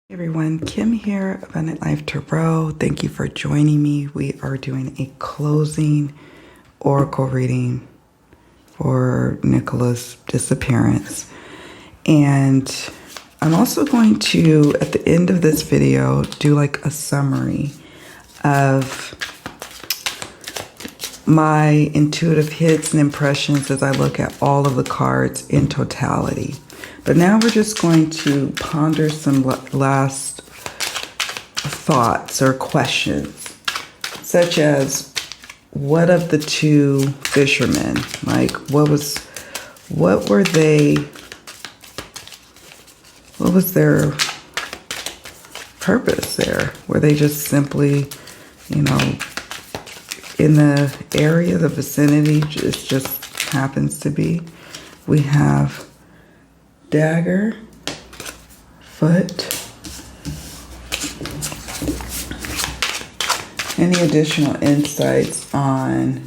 Hey everyone, Kim here, Abundant Life Tarot. Thank you for joining me. We are doing a closing oracle reading for Nicola's disappearance. And I'm also going to, at the end of this video, do like a summary of my intuitive hits and impressions as I look at all of the cards in totality. But now we're just going to ponder some last thoughts or questions, such as, what of the two fishermen? Like, what was their purpose there? Were they just simply, in the area, the vicinity, it just happens to be? We have dagger, foot. Any additional insights on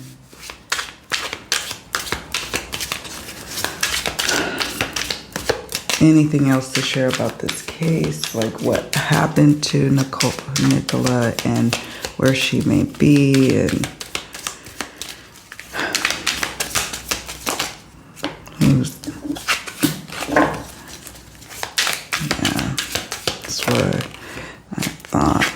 anything else to share about this case? Like what happened to Nicola and where she may be, and that's what I thought.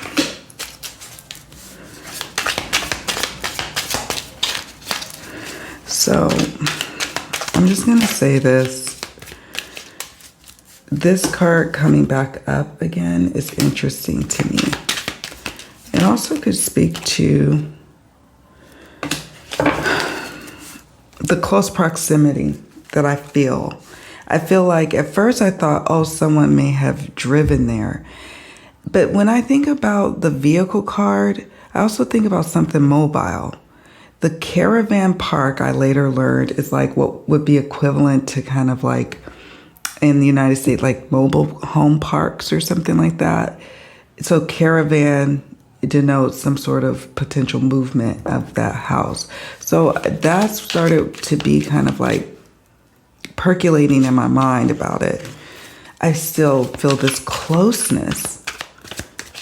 So I'm just going to say this. This card coming back up again is interesting to me. It also could speak to the close proximity that I feel. I feel like at first I thought, oh, someone may have driven there. But when I think about the vehicle card, I also think about something mobile. The caravan park, I later learned, is like what would be equivalent to kind of like in the United States, like mobile home parks or something like that. So caravan denotes some sort of potential movement of that house. So that started to be kind of like percolating in my mind about it. I still feel this closeness.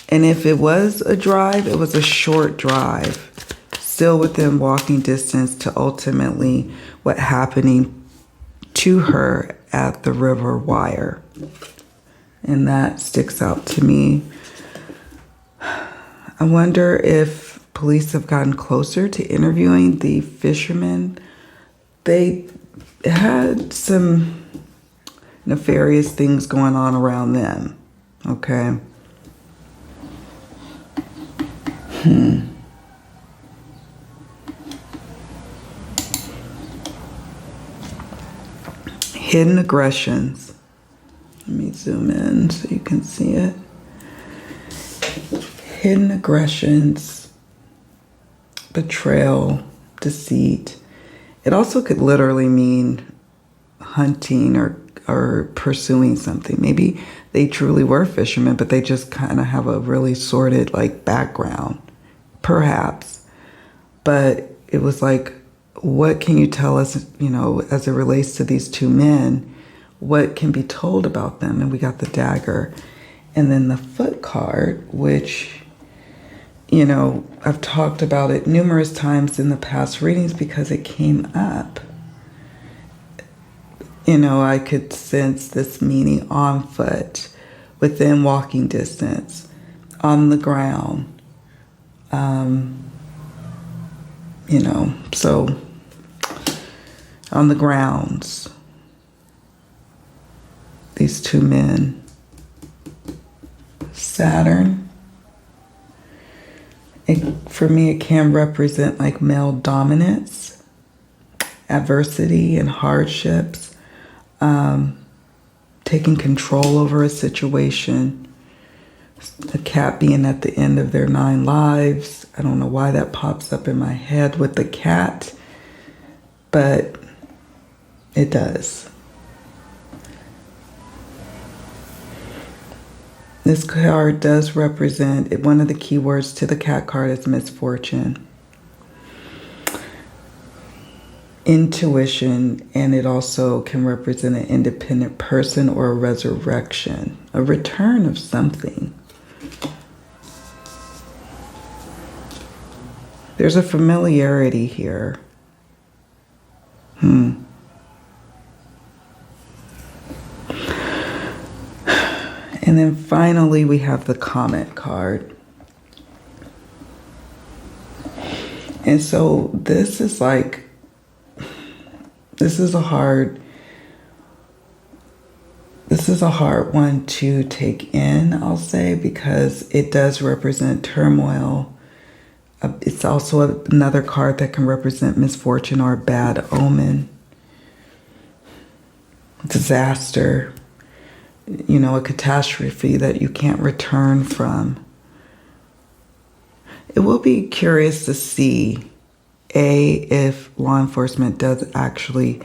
And if it was a drive, it was a short drive, still within walking distance to ultimately what happening to her at the River Wyre. And that sticks out to me. I wonder if police have gotten closer to interviewing the fishermen. They had some nefarious things going on around them. Okay. Hidden aggressions. Let me zoom in so you can see it. Hidden aggressions, betrayal, deceit. It also could literally mean hunting or pursuing something. Maybe they truly were fishermen, but they just kind of have a really sordid like background, perhaps. But it was like, what can you tell us, as it relates to these two men? What can be told about them? And we got the dagger. And then the foot card, which, I've talked about it numerous times in the past readings because it came up. I could sense this meaning on foot, within walking distance, on the ground. So on the grounds, these two men. Saturn, for me, it can represent like male dominance, adversity and hardships, taking control over a situation. The cat being at the end of their 9 lives. I don't know why that pops up in my head with the cat, but it does. This card does represent, one of the key words to the cat card is misfortune. intuition, and it also can represent an independent person or a resurrection, a return of something. There's a familiarity here. And then finally, we have the Comet card. And so this is like, this is a hard one to take in, I'll say, because it does represent turmoil. It's also another card that can represent misfortune or a bad omen, disaster, you know, a catastrophe that you can't return from. It will be curious to see, if law enforcement does actually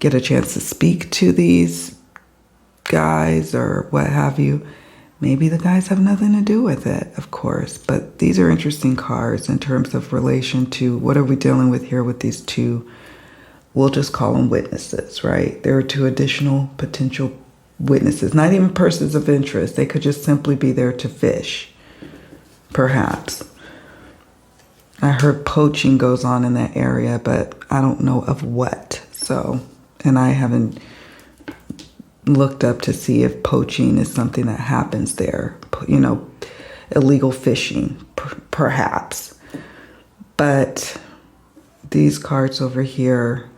get a chance to speak to these guys or what have you. Maybe the guys have nothing to do with it, of course. But these are interesting cards in terms of relation to what are we dealing with here with these two, we'll just call them witnesses, right? There are two additional potential witnesses, not even persons of interest. They could just simply be there to fish, perhaps. I heard poaching goes on in that area, but I don't know of what. So, and I haven't looked up to see if poaching is something that happens there. You know, illegal fishing, perhaps. But these cards over here,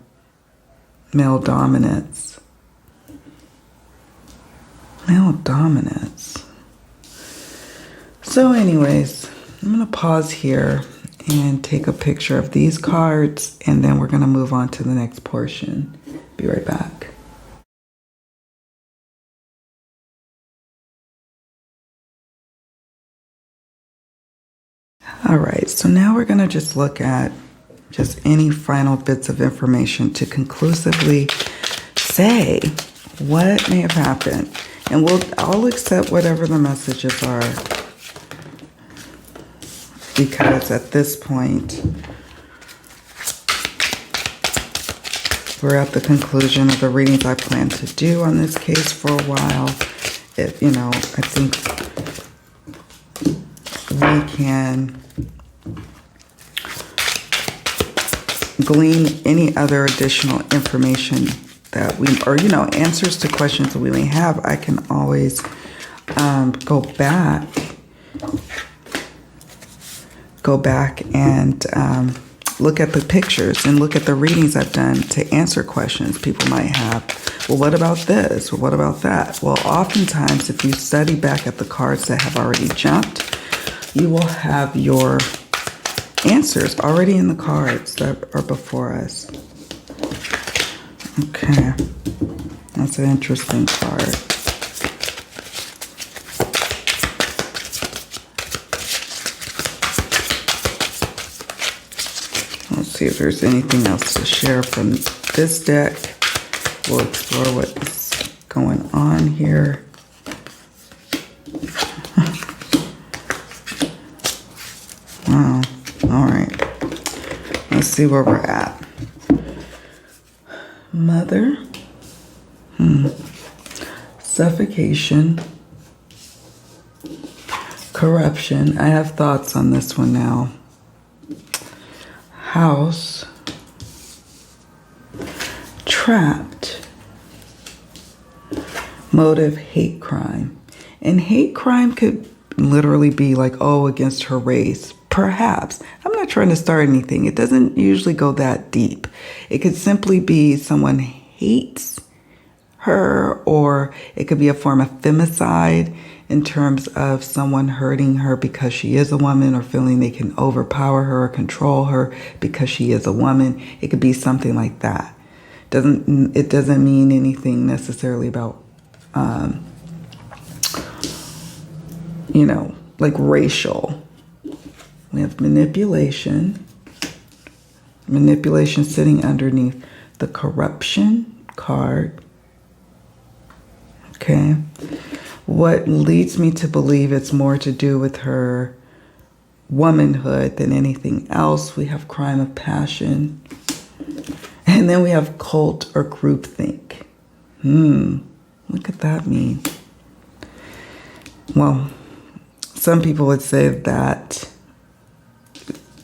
male dominance. Male dominance. So anyways, I'm going to pause here and take a picture of these cards, and then we're going to move on to the next portion. Be right back. All right, so now we're going to just look at just any final bits of information to conclusively say what may have happened. And I'll accept whatever the messages are, because at this point, we're at the conclusion of the readings I plan to do on this case for a while. You know, I think we can glean any other additional information that or, you know, answers to questions that we may have. I can always go back and look at the pictures and look at the readings I've done to answer questions people might have. Well, what about this? Well, what about that? Well, oftentimes, if you study back at the cards that have already jumped, you will have your answers already in the cards that are before us. Okay. That's an interesting card. Let's see if there's anything else to share from this deck. We'll explore what's going on here. Wow. All right. Let's see where we're at. Mother. Suffocation. Corruption. I have thoughts on this one now. House. Trapped. Motive, hate crime. And hate crime could literally be like, oh, against her race. Perhaps. I'm not trying to start anything. It doesn't usually go that deep. It could simply be someone hates her, or it could be a form of femicide in terms of someone hurting her because she is a woman, or feeling they can overpower her or control her because she is a woman. It could be something like that. It doesn't mean anything necessarily about, you know, like racial. We have manipulation. Manipulation sitting underneath the corruption card. Okay. What leads me to believe it's more to do with her womanhood than anything else. We have crime of passion. And then we have cult or groupthink. What could that mean? Well, some people would say that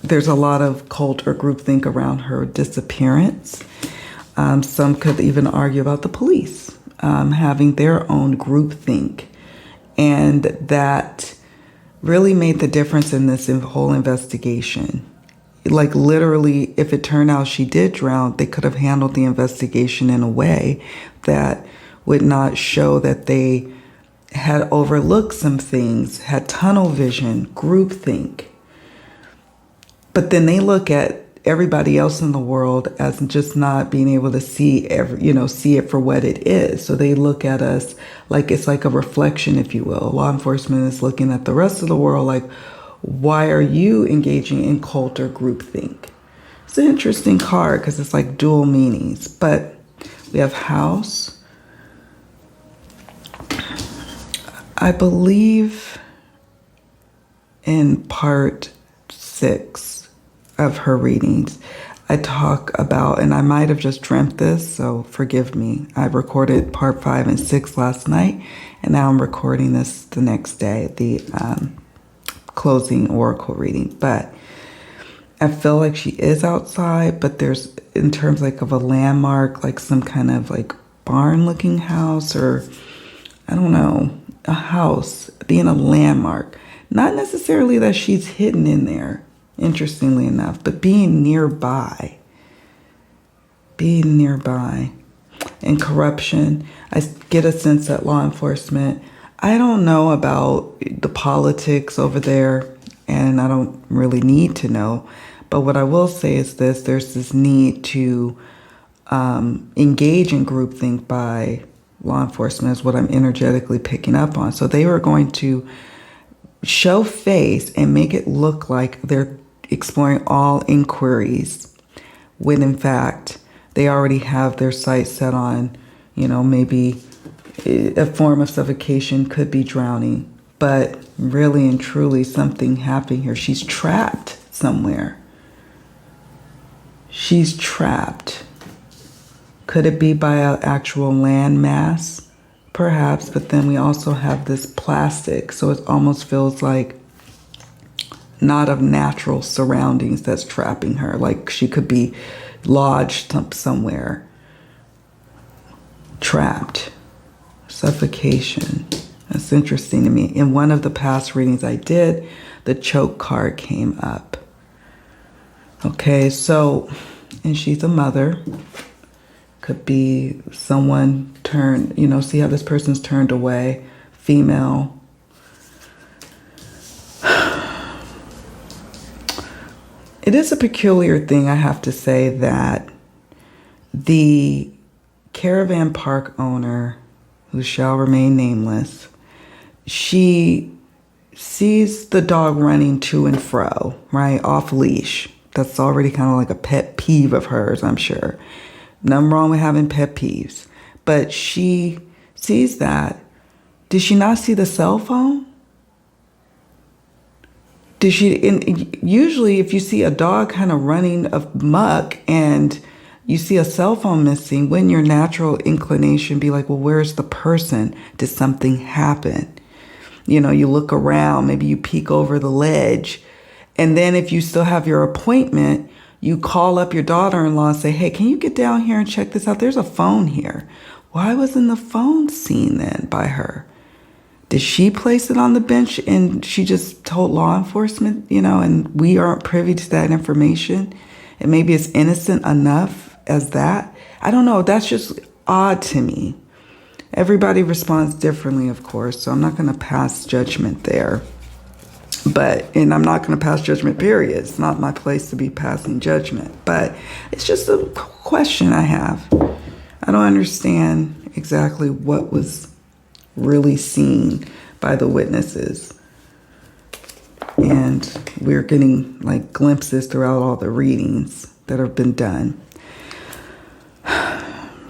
there's a lot of cult or groupthink around her disappearance. Some could even argue about the police having their own groupthink, and that really made the difference in this whole investigation. Like literally, if it turned out she did drown, they could have handled the investigation in a way that would not show that they had overlooked some things, had tunnel vision, groupthink. But then they look at everybody else in the world as just not being able to see see it for what it is. So they look at us like it's like a reflection, if you will. Law enforcement is looking at the rest of the world like, why are you engaging in cult or groupthink? It's an interesting card because it's like dual meanings. But we have house. I believe in part 6 of her readings, I talk about, and I might have just dreamt this, so forgive me. I recorded part 5 and 6 last night, and now I'm recording this the next day, the closing oracle reading. But I feel like she is outside, but there's, in terms like of a landmark, like some kind of like barn-looking house, or I don't know, a house being a landmark. Not necessarily that she's hidden in there, interestingly enough, but being nearby. And corruption, I get a sense that law enforcement, I don't know about the politics over there, and I don't really need to know. But what I will say is this: there's this need to engage in groupthink by law enforcement, is what I'm energetically picking up on. So they were going to show face and make it look like they're exploring all inquiries, when in fact they already have their sights set on, maybe a form of suffocation, could be drowning. But really and truly something happening here. She's trapped somewhere. She's trapped. Could it be by an actual land mass? Perhaps, but then we also have this plastic, so it almost feels like not of natural surroundings that's trapping her. Like she could be lodged somewhere. Trapped. Suffocation. That's interesting to me. In one of the past readings I did, the choke card came up. Okay, so, and she's a mother. Could be someone turned, see how this person's turned away, female. It is a peculiar thing, I have to say, that the caravan park owner, who shall remain nameless, she sees the dog running to and fro, right, off leash. That's already kind of like a pet peeve of hers, I'm sure. Nothing wrong with having pet peeves. But she sees that. Did she not see the cell phone? Usually if you see a dog kind of running of muck and you see a cell phone missing, wouldn't your natural inclination be like, well, where's the person? Did something happen? You look around, maybe you peek over the ledge. And then if you still have your appointment, you call up your daughter-in-law and say, hey, can you get down here and check this out? There's a phone here. Why wasn't the phone seen then by her? Did she place it on the bench and she just told law enforcement, and we aren't privy to that information? And maybe it's innocent enough as that. I don't know. That's just odd to me. Everybody responds differently, of course, so I'm not going to pass judgment there. And I'm not going to pass judgment, period. It's not my place to be passing judgment. But it's just a question I have. I don't understand exactly what was really seen by the witnesses. And we're getting like glimpses throughout all the readings that have been done.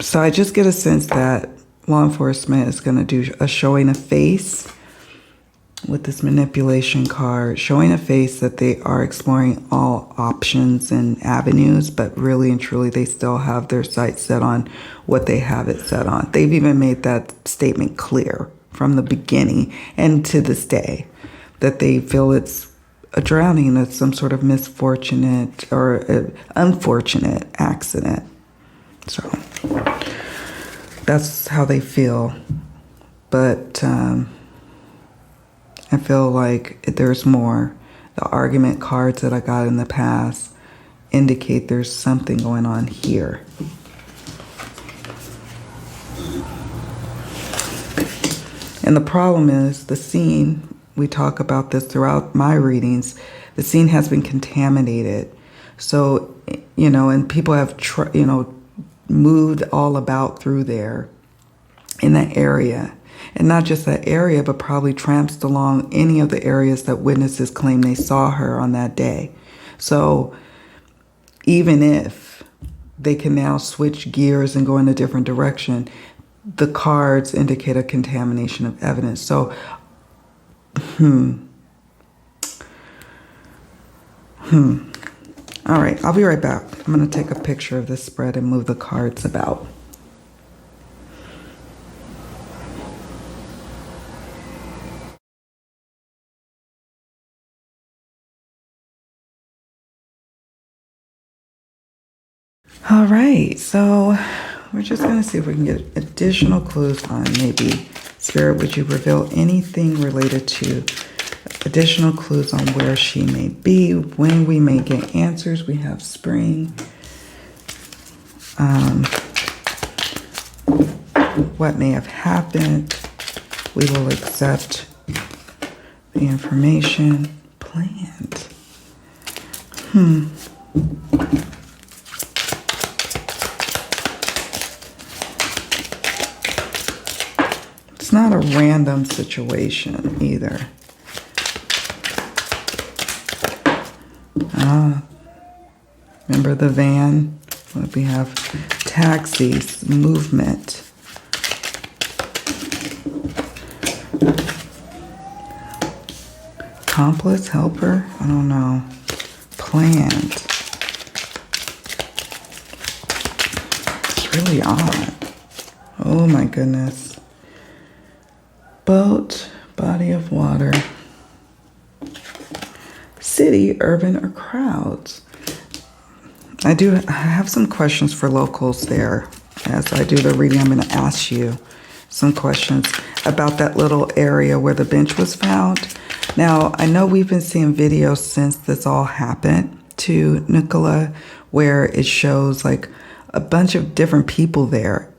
So I just get a sense that law enforcement is going to do a showing of face with this manipulation card, showing a face that they are exploring all options and avenues, but really and truly they still have their sights set on what they have it set on. They've even made that statement clear from the beginning and to this day that they feel it's a drowning, it's some sort of misfortunate or unfortunate accident. So that's how they feel. But I feel like there's more. The argument cards that I got in the past indicate there's something going on here. And the problem is the scene, we talk about this throughout my readings, the scene has been contaminated. So, and people have, moved all about through there in that area. And not just that area, but probably tramped along any of the areas that witnesses claim they saw her on that day. So even if they can now switch gears and go in a different direction, the cards indicate a contamination of evidence. So, All right, I'll be right back. I'm going to take a picture of this spread and move the cards about. All right, so we're just going to see if we can get additional clues on maybe, Spirit, would you reveal anything related to additional clues on where she may be, when we may get answers? We have spring. What may have happened? We will accept the information planned. It's not a random situation either. Remember the van? What we have? Taxis, movement. Accomplice, helper? I don't know. Planned. It's really odd. Oh my goodness. Boat, body of water. City, urban, or crowds? I have some questions for locals there. As I do the reading, I'm going to ask you some questions about that little area where the bench was found. Now, I know we've been seeing videos since this all happened to Nicola, where it shows like a bunch of different people there.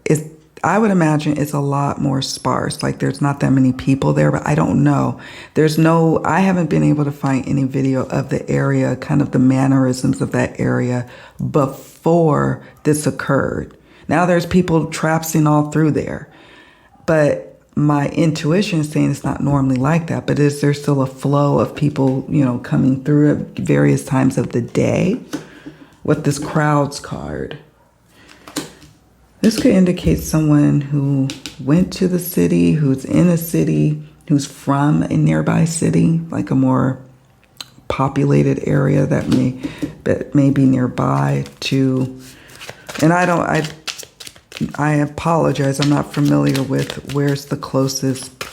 I would imagine it's a lot more sparse. Like there's not that many people there, but I don't know. I haven't been able to find any video of the area, kind of the mannerisms of that area before this occurred. Now there's people traipsing all through there. But my intuition is saying it's not normally like that. But is there still a flow of people, coming through at various times of the day? With this crowds card. This could indicate someone who went to the city, who's in a city, who's from a nearby city, like a more populated area that may be nearby to. And I apologize, I'm not familiar with where's the closest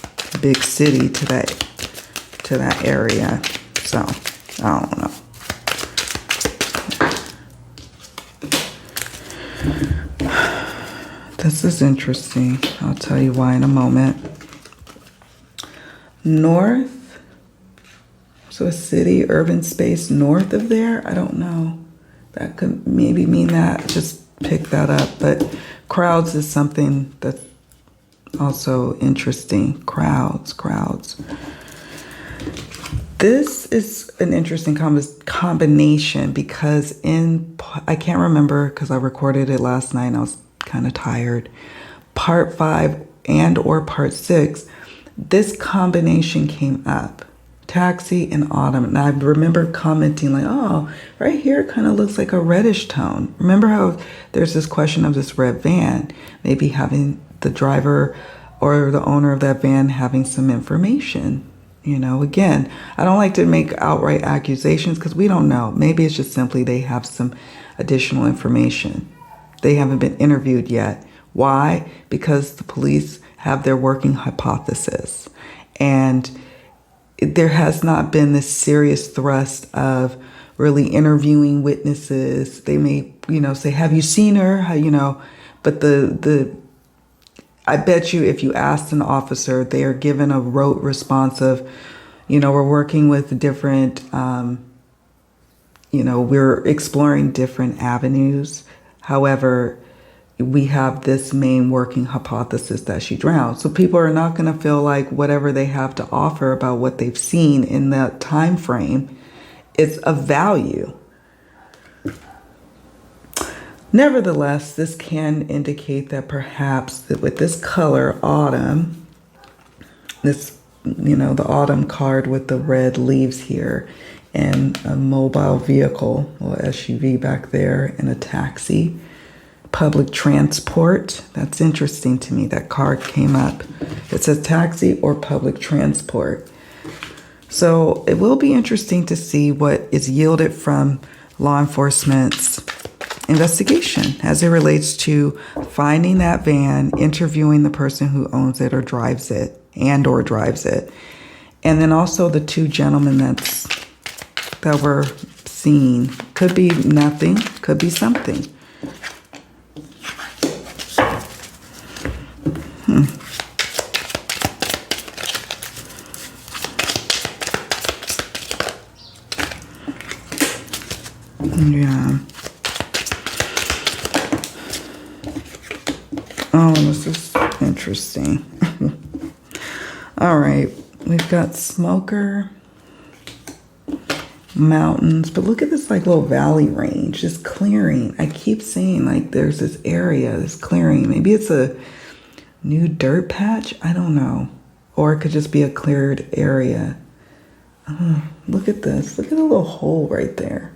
big city to that area. So, I don't know. This is interesting. I'll tell you why in a moment. North. So a city, urban space north of there? I don't know. That could maybe mean that. Just pick that up. But crowds is something that's also interesting. Crowds. This is an interesting combination because I can't remember because I recorded it last night and I was kind of tired. Part 5 and or part 6, this combination came up. Taxi and autumn. And I remember commenting like, oh, right here it kind of looks like a reddish tone. Remember how there's this question of this red van, maybe having the driver or the owner of that van having some information You know, again, I don't like to make outright accusations because we don't know. Maybe it's just simply they have some additional information. They haven't been interviewed yet. Why? Because the police have their working hypothesis. And there has not been this serious thrust of really interviewing witnesses. They may, say, have you seen her? How, but I bet you if you asked an officer, they are given a rote response of, we're working with different, we're exploring different avenues. However, we have this main working hypothesis that she drowned. So people are not going to feel like whatever they have to offer about what they've seen in that time frame is of value. Nevertheless, this can indicate that perhaps that with this color, autumn, this, the autumn card with the red leaves here and a mobile vehicle or SUV back there and a taxi, public transport. That's interesting to me. That card came up. It says taxi or public transport. So it will be interesting to see what is yielded from law enforcement's investigation as it relates to finding that van, interviewing the person who owns it or drives it, and and then also the two gentlemen that were seen. Could be nothing, could be something. Yeah. Oh, this is interesting. All right. We've got smoker, mountains, but look at this like little valley range, this clearing. I keep saying like there's this area, this clearing. Maybe it's a new dirt patch. I don't know. Or it could just be a cleared area. Look at this. Look at the little hole right there.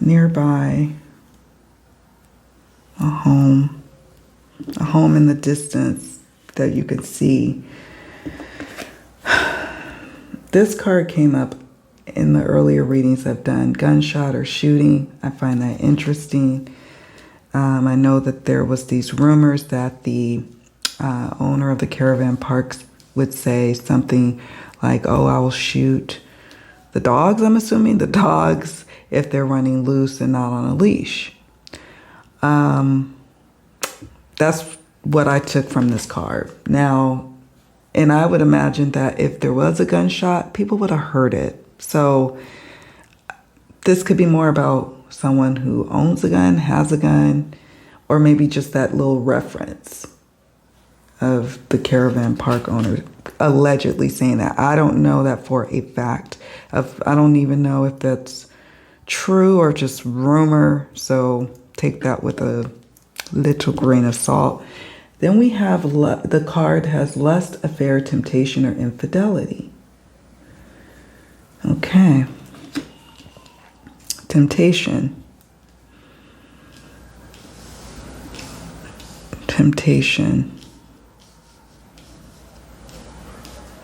Nearby, a home in the distance that you could see. This card came up in the earlier readings I've done. Gunshot or shooting. I find that interesting. I know that there was these rumors that the owner of the caravan parks would say something like, oh, I will shoot the dogs, I'm assuming, the dogs, if they're running loose and not on a leash. That's what I took from this card. Now, and I would imagine that if there was a gunshot, people would have heard it. So this could be more about someone who owns a gun, has a gun, or maybe just that little reference of the caravan park owner allegedly saying that. I don't know that for a fact. I don't even know if that's true or just rumor, so take that with a little grain of salt. Then we have the card has lust, affair, temptation, or infidelity. Okay. Temptation.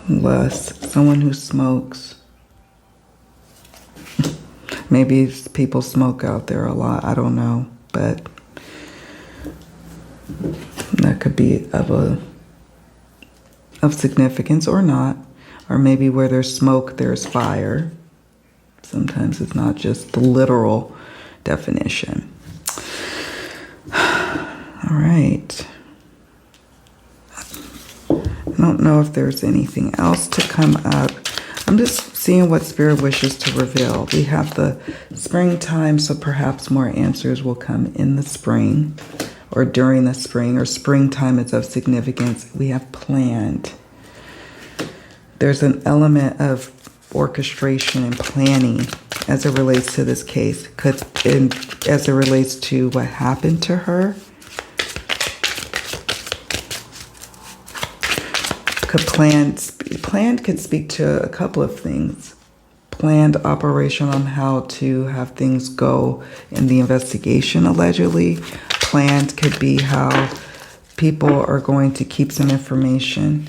Lust. Someone who smokes. Maybe people smoke out there a lot. I don't know, but that could be of significance or not. Or maybe where there's smoke, there's fire. Sometimes it's not just the literal definition. All right. I don't know if there's anything else to come up. I'm just seeing what Spirit wishes to reveal. We have the springtime, so perhaps more answers will come in the spring or during the spring, or springtime is of significance. We have planned. There's an element of orchestration and planning as it relates to this case, as it relates to what happened to her. Planned could speak to a couple of things. Planned operation on how to have things go in the investigation, allegedly. Planned could be how people are going to keep some information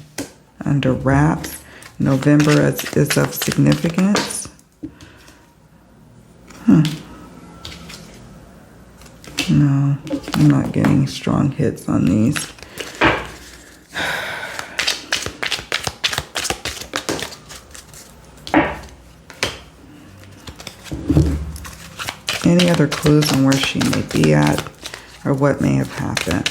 under wraps. November is of significance. No, I'm not getting strong hits on these. Any other clues on where she may be at or what may have happened?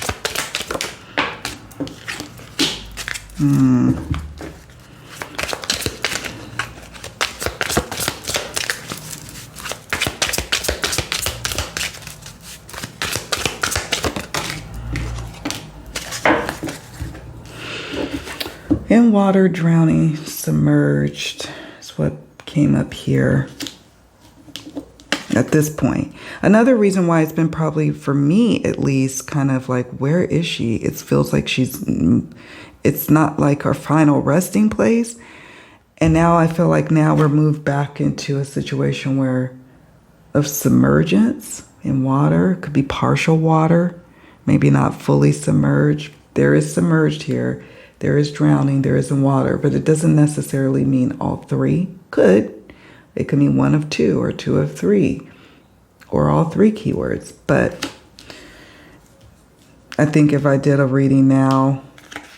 In water, drowning, submerged is what came up here at this point. Another reason why it's been probably, for me at least, kind of like, where is she? It feels like it's not like our final resting place. And now I feel like now we're moved back into a situation of submergence in water. It could be partial water, maybe not fully submerged. There is submerged here. There is drowning, there is in water, but it doesn't necessarily mean all three. It could mean one of two or two of three or all three keywords. But I think if I did a reading now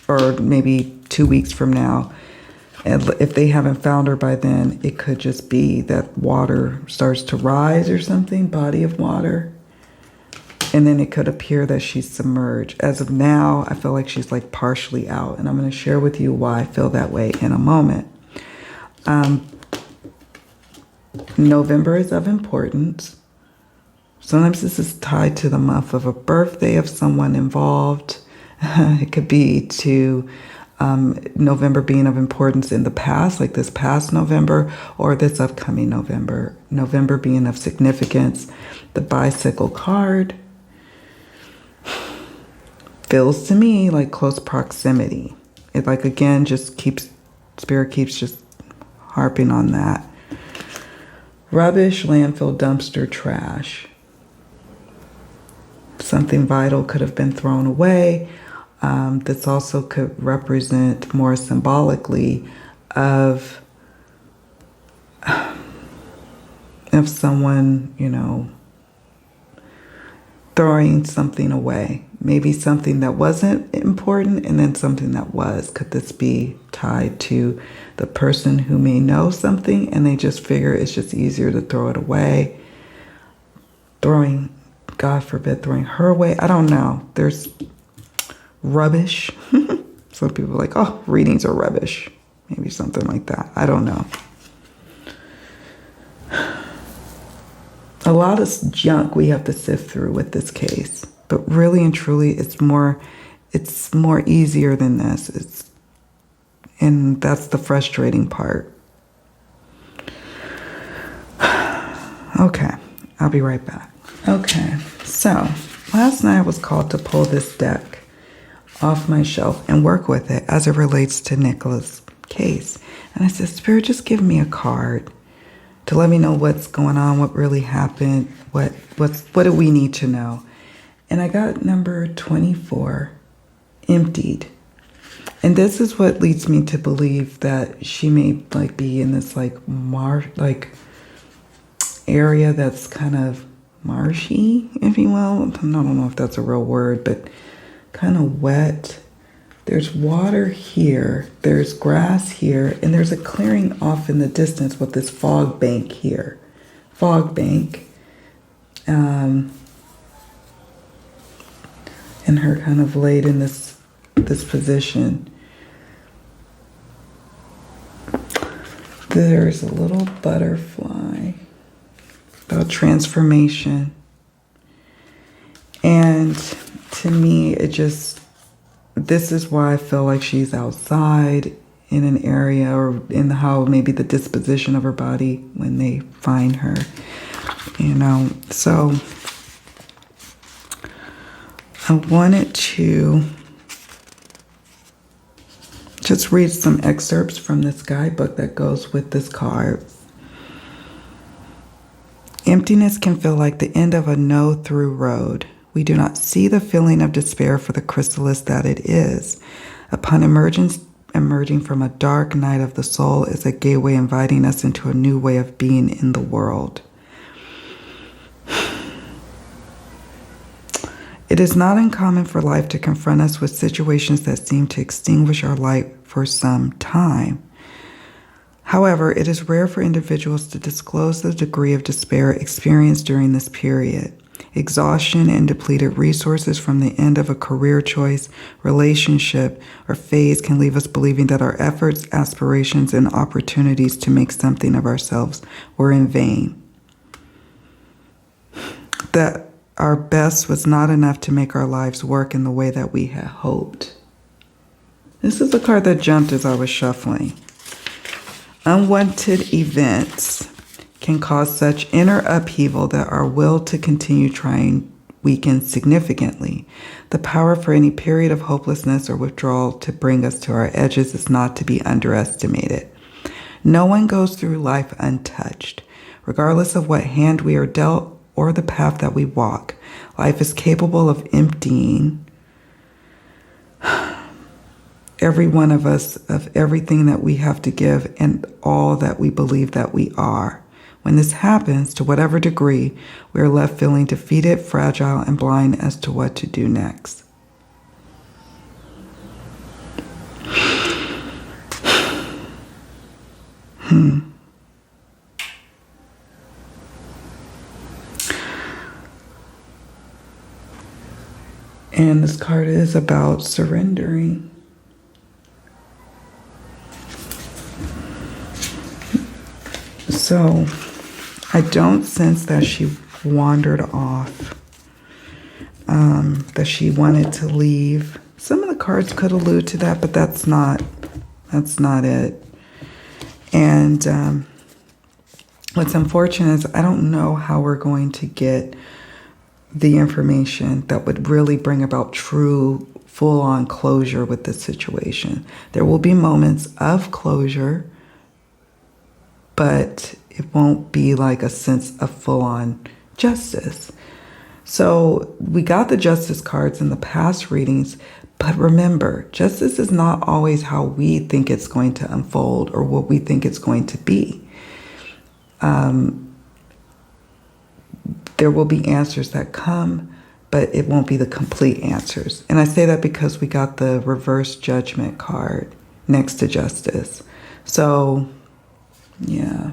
or maybe 2 weeks from now, and if they haven't found her by then, it could just be that water starts to rise or something, body of water. And then it could appear that she's submerged. As of now, I feel like she's like partially out. And I'm going to share with you why I feel that way in a moment. November is of importance. Sometimes this is tied to the month of a birthday of someone involved. It could be to November being of importance in the past, like this past November, or this upcoming November. November being of significance. The bicycle card feels to me like close proximity. It, like, again, Spirit keeps just harping on that. Rubbish, landfill, dumpster, trash. Something vital could have been thrown away. This also could represent more symbolically of someone, throwing something away. Maybe something that wasn't important and then something that was. Could this be tied to the person who may know something and they just figure it's just easier to throw it away? God forbid, throwing her away. I don't know. There's rubbish. Some people are like, oh, readings are rubbish. Maybe something like that. I don't know. A lot of junk we have to sift through with this case. But really and truly, it's more easier than this. And that's the frustrating part. Okay, I'll be right back. Okay, so last night I was called to pull this deck off my shelf and work with it as it relates to Nicola's case. And I said, Spirit, just give me a card to let me know what's going on, what really happened, what do we need to know. And I got number 24, emptied. And this is what leads me to believe that she may be in this area that's kind of marshy, if you will. I don't know if that's a real word, but kind of wet. There's water here, there's grass here, and there's a clearing off in the distance with this fog bank here. Fog bank. And her kind of laid in this position. There's a little butterfly about transformation. And to me, this is why I feel like she's outside in an area, or in how maybe the disposition of her body when they find her, So I wanted to just read some excerpts from this guidebook that goes with this card. Emptiness can feel like the end of a no-through road We do not see the feeling of despair for the chrysalis that it is. Upon emerging from a dark night of the soul is a gateway inviting us into a new way of being in the world. It is not uncommon for life to confront us with situations that seem to extinguish our light for some time. However, it is rare for individuals to disclose the degree of despair experienced during this period. Exhaustion and depleted resources from the end of a career choice, relationship, or phase can leave us believing that our efforts, aspirations, and opportunities to make something of ourselves were in vain. That our best was not enough to make our lives work in the way that we had hoped. This is the card that jumped as I was shuffling. Unwanted events can cause such inner upheaval that our will to continue trying weakens significantly. The power for any period of hopelessness or withdrawal to bring us to our edges is not to be underestimated. No one goes through life untouched. Regardless of what hand we are dealt or the path that we walk, life is capable of emptying every one of us of everything that we have to give and all that we believe that we are. When this happens, to whatever degree, we are left feeling defeated, fragile, and blind as to what to do next. And this card is about surrendering. So, I don't sense that she wandered off, that she wanted to leave. Some of the cards could allude to that, but that's not it. And what's unfortunate is I don't know how we're going to get the information that would really bring about true, full-on closure with this situation. There will be moments of closure, but it won't be like a sense of full-on justice. So we got the justice cards in the past readings, but remember, justice is not always how we think it's going to unfold or what we think it's going to be. There will be answers that come, but it won't be the complete answers. And I say that because we got the reverse judgment card next to justice. So, yeah.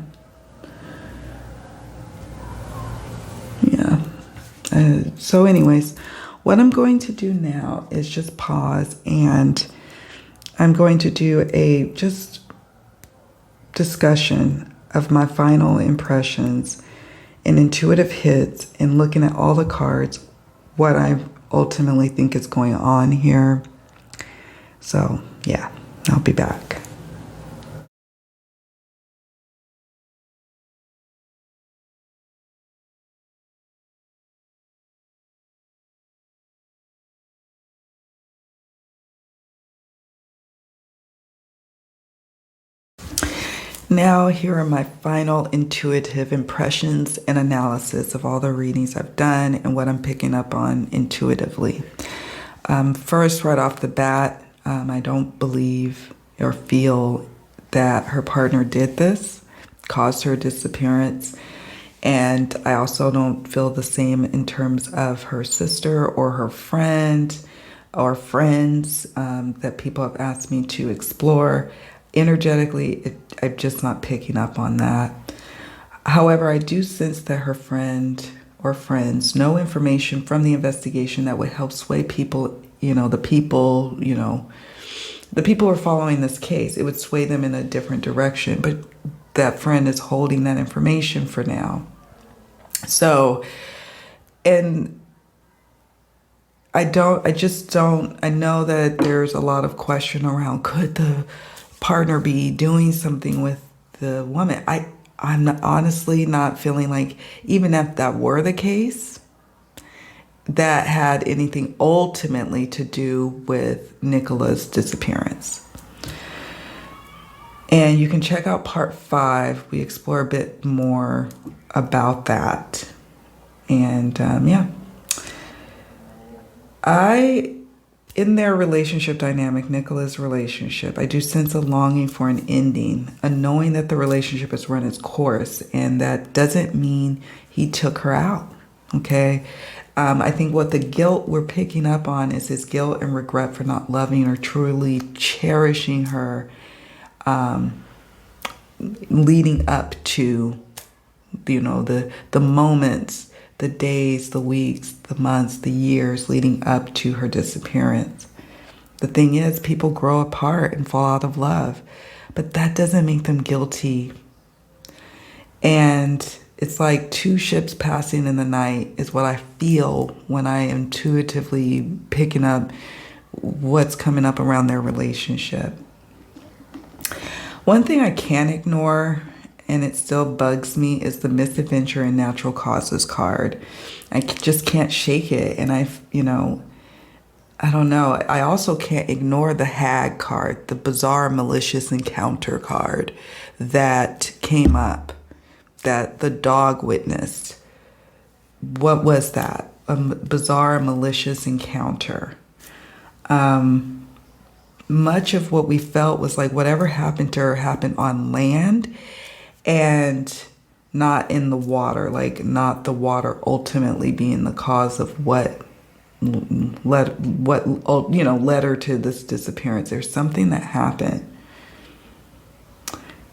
So anyways, what I'm going to do now is just pause, and I'm going to do a just discussion of my final impressions and intuitive hits, and looking at all the cards, what I ultimately think is going on here. So yeah, I'll be back. Now, here are my final intuitive impressions and analysis of all the readings I've done and what I'm picking up on intuitively. First, right off the bat, I don't believe or feel that her partner did this, caused her disappearance. And I also don't feel the same in terms of her sister or her friend or friends that people have asked me to explore. Energetically, I'm just not picking up on that. However, I do sense that her friend or friends know information from the investigation that would help sway people, the people who are following this case. It would sway them in a different direction, but that friend is holding that information for now. So, and I know that there's a lot of question around, could the partner be doing something with the woman? I'm honestly not feeling like, even if that were the case, that had anything ultimately to do with Nicola's disappearance. And you can check out part 5. We explore a bit more about that. And yeah. I, in their relationship dynamic, Nicola's relationship, I do sense a longing for an ending, a knowing that the relationship has run its course, and that doesn't mean he took her out. Okay. I think what the guilt we're picking up on is his guilt and regret for not loving or truly cherishing her, leading up to, the moments, the days, the weeks, the months, the years leading up to her disappearance. The thing is, people grow apart and fall out of love, but that doesn't make them guilty. And it's like two ships passing in the night is what I feel when I intuitively picking up what's coming up around their relationship. One thing I can't ignore, and it still bugs me, is the misadventure and natural causes card. I just can't shake it. And I don't know. I also can't ignore the hag card, the bizarre malicious encounter card that came up, that the dog witnessed. What was that? A bizarre malicious encounter. Much of what we felt was like whatever happened to her happened on land and not in the water, like not the water ultimately being the cause of what led her to this disappearance. There's something that happened.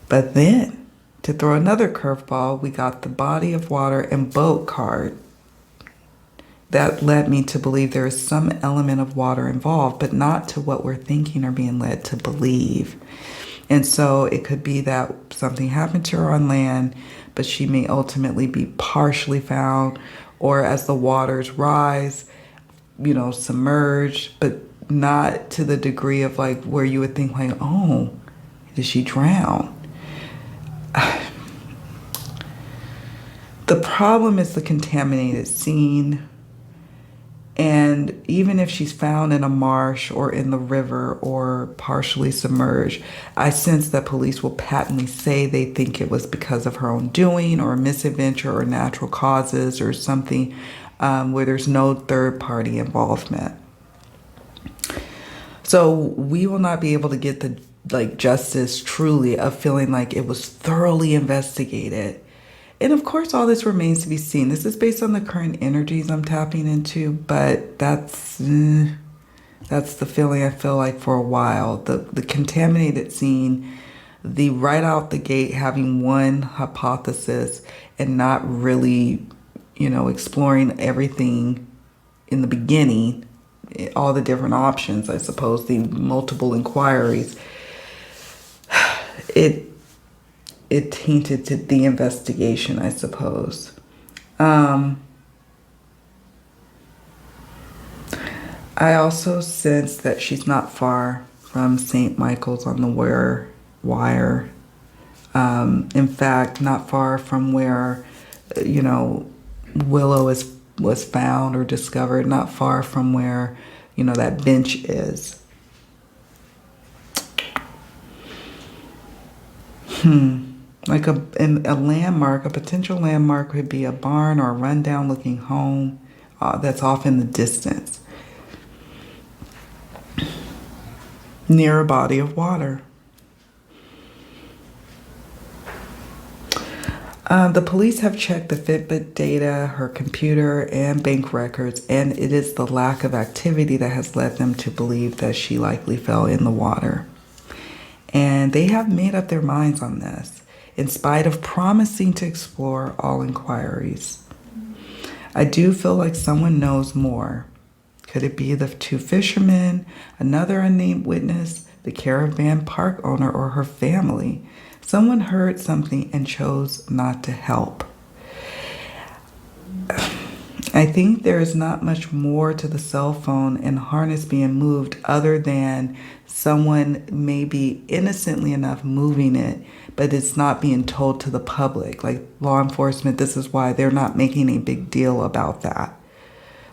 But then, to throw another curveball, we got the body of water and boat card. That led me to believe there is some element of water involved, but not to what we're thinking or being led to believe. And so it could be that something happened to her on land, but she may ultimately be partially found, or as the waters rise, submerged, but not to the degree of like where you would think like, oh, did she drown? The problem is the contaminated scene. And even if she's found in a marsh or in the river or partially submerged, I sense that police will patently say they think it was because of her own doing or a misadventure or natural causes or something where there's no third party involvement. So we will not be able to get the justice truly of feeling like it was thoroughly investigated. And of course, all this remains to be seen. This is based on the current energies I'm tapping into, but that's the feeling I feel like for a while. The contaminated scene, the right out the gate having one hypothesis and not really, exploring everything in the beginning, all the different options, I suppose, the multiple inquiries. It tainted to the investigation, I suppose. I also sense that she's not far from St. Michael's on the River Wyre. In fact, not far from where, Willow was found or discovered, not far from where, that bench is. Like a landmark, a potential landmark could be a barn or a rundown looking home that's off in the distance, near a body of water. The police have checked the Fitbit data, her computer, and bank records, and it is the lack of activity that has led them to believe that she likely fell in the water. And they have made up their minds on this, in spite of promising to explore all inquiries. I do feel like someone knows more. Could it be the two fishermen, another unnamed witness, the caravan park owner, or her family? Someone heard something and chose not to help. I think there is not much more to the cell phone and harness being moved other than someone maybe innocently enough moving it, but it's not being told to the public. Like law enforcement, this is why they're not making a big deal about that.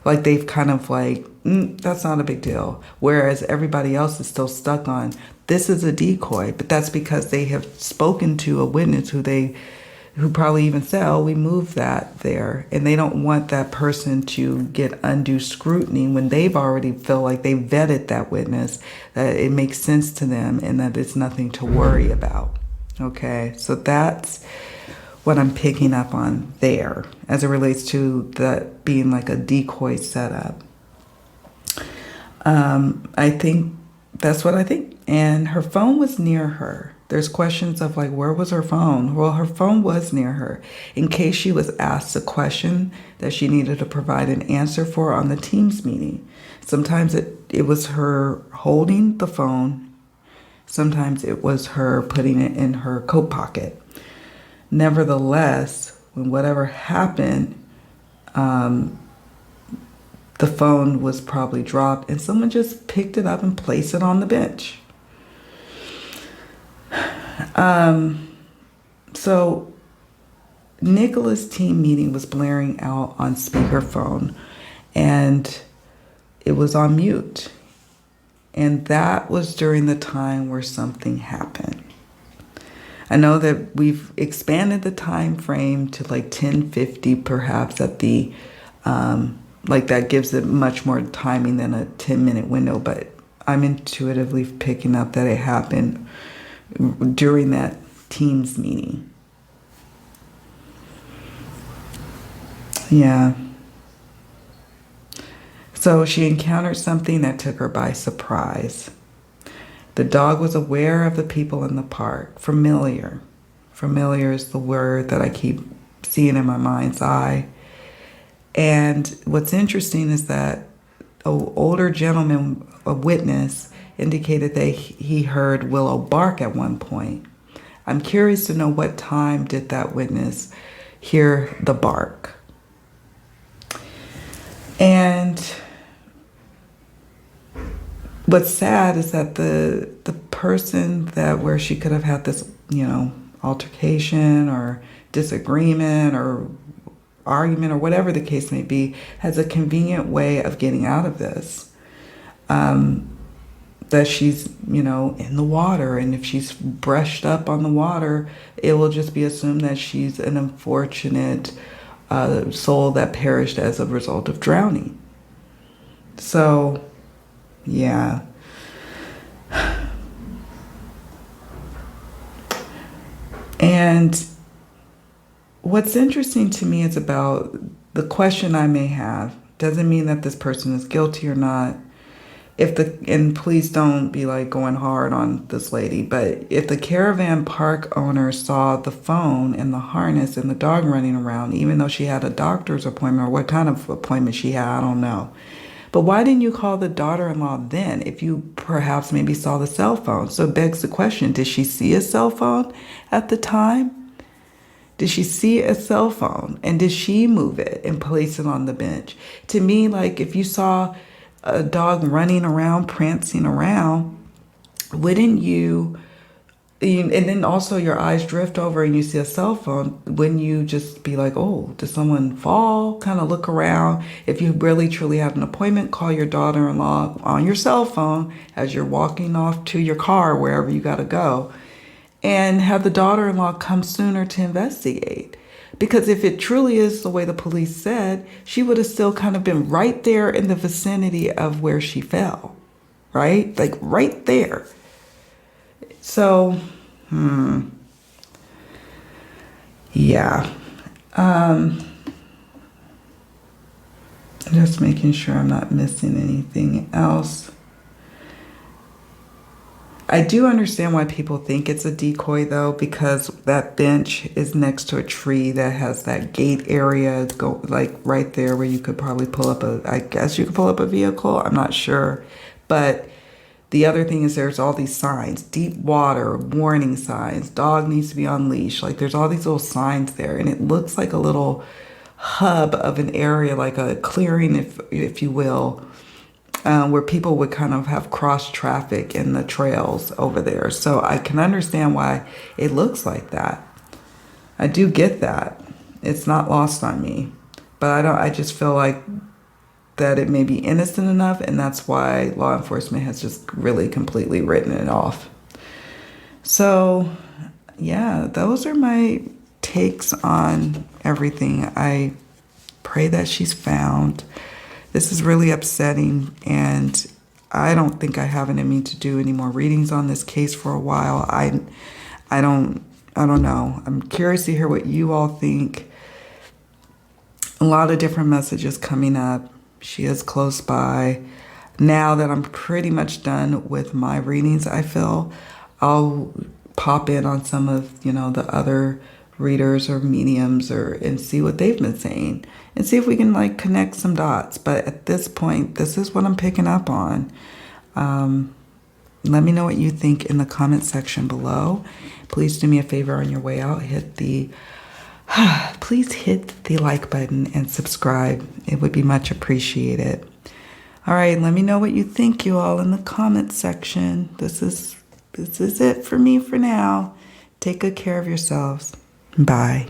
Like they've kind of that's not a big deal. Whereas everybody else is still stuck on, this is a decoy, but that's because they have spoken to a witness who they who probably even said, oh, we moved that there. And they don't want that person to get undue scrutiny when they've already feel like they vetted that witness, that it makes sense to them and that it's nothing to worry about. Okay, so that's what I'm picking up on there as it relates to that being like a decoy setup. I think that's what I think. And her phone was near her. There's questions of like, where was her phone? Well, her phone was near her in case she was asked a question that she needed to provide an answer for on the Teams meeting. Sometimes it was her holding the phone. Sometimes it was her putting it in her coat pocket. Nevertheless, when whatever happened, the phone was probably dropped and someone just picked it up and placed it on the bench. So Nicola's team meeting was blaring out on speakerphone and it was on mute. And that was during the time where something happened. I know that we've expanded the time frame to like 10:50 perhaps at the like that gives it much more timing than a 10-minute window, but I'm intuitively picking up that it happened during that Teams meeting. Yeah. So she encountered something that took her by surprise. The dog was aware of the people in the park. Familiar. Familiar is the word that I keep seeing in my mind's eye. And what's interesting is that an older gentleman, a witness, indicated that he heard Willow bark at one point. I'm curious to know what time did that witness hear the bark. And what's sad is that the person that where she could have had this, altercation or disagreement or argument or whatever the case may be, has a convenient way of getting out of this. That she's, in the water, and if she's brushed up on the water, it will just be assumed that she's an unfortunate soul that perished as a result of drowning. So, yeah. And what's interesting to me is about the question I may have. Doesn't mean that this person is guilty or not. And please don't be like going hard on this lady, but if the caravan park owner saw the phone and the harness and the dog running around, even though she had a doctor's appointment or what kind of appointment she had, I don't know. But why didn't you call the daughter-in-law then if you perhaps maybe saw the cell phone? So it begs the question, did she see a cell phone at the time? Did she see a cell phone and did she move it and place it on the bench? To me, like if you saw a dog running around, prancing around, wouldn't you, and then also your eyes drift over and you see a cell phone, wouldn't you just be like, oh, did someone fall? Kind of look around. If you really truly have an appointment, call your daughter-in-law on your cell phone as you're walking off to your car, wherever you got to go, and have the daughter-in-law come sooner to investigate. Because if it truly is the way the police said, she would have still kind of been right there in the vicinity of where she fell, right? Like right there. So, yeah. Just making sure I'm not missing anything else. I do understand why people think it's a decoy, though, because that bench is next to a tree that has that gate area, like right there where you could probably pull up I guess you could pull up a vehicle. I'm not sure. But the other thing is there's all these signs, deep water, warning signs, dog needs to be on leash. Like there's all these little signs there, and it looks like a little hub of an area, like a clearing, if you will, where people would kind of have cross traffic in the trails over there. So I can understand why it looks like that. I do get that. It's not lost on me. But I just feel like that it may be innocent enough, and that's why law enforcement has just really completely written it off. So, yeah, those are my takes on everything. I pray that she's found. This is really upsetting, and I don't think I have it in me to do any more readings on this case for a while. I don't know. I'm curious to hear what you all think. A lot of different messages coming up. She is close by. Now that I'm pretty much done with my readings, I feel I'll pop in on some of, the other readers or mediums and see what they've been saying and see if we can like connect some dots. But at this point, this is what I'm picking up on. Let me know what you think in the comment section below. Please do me a favor on your way out. Please hit the like button and subscribe. It would be much appreciated. All right, let me know what you think, you all, in the comment section. This is it for me for now. Take good care of yourselves. Bye.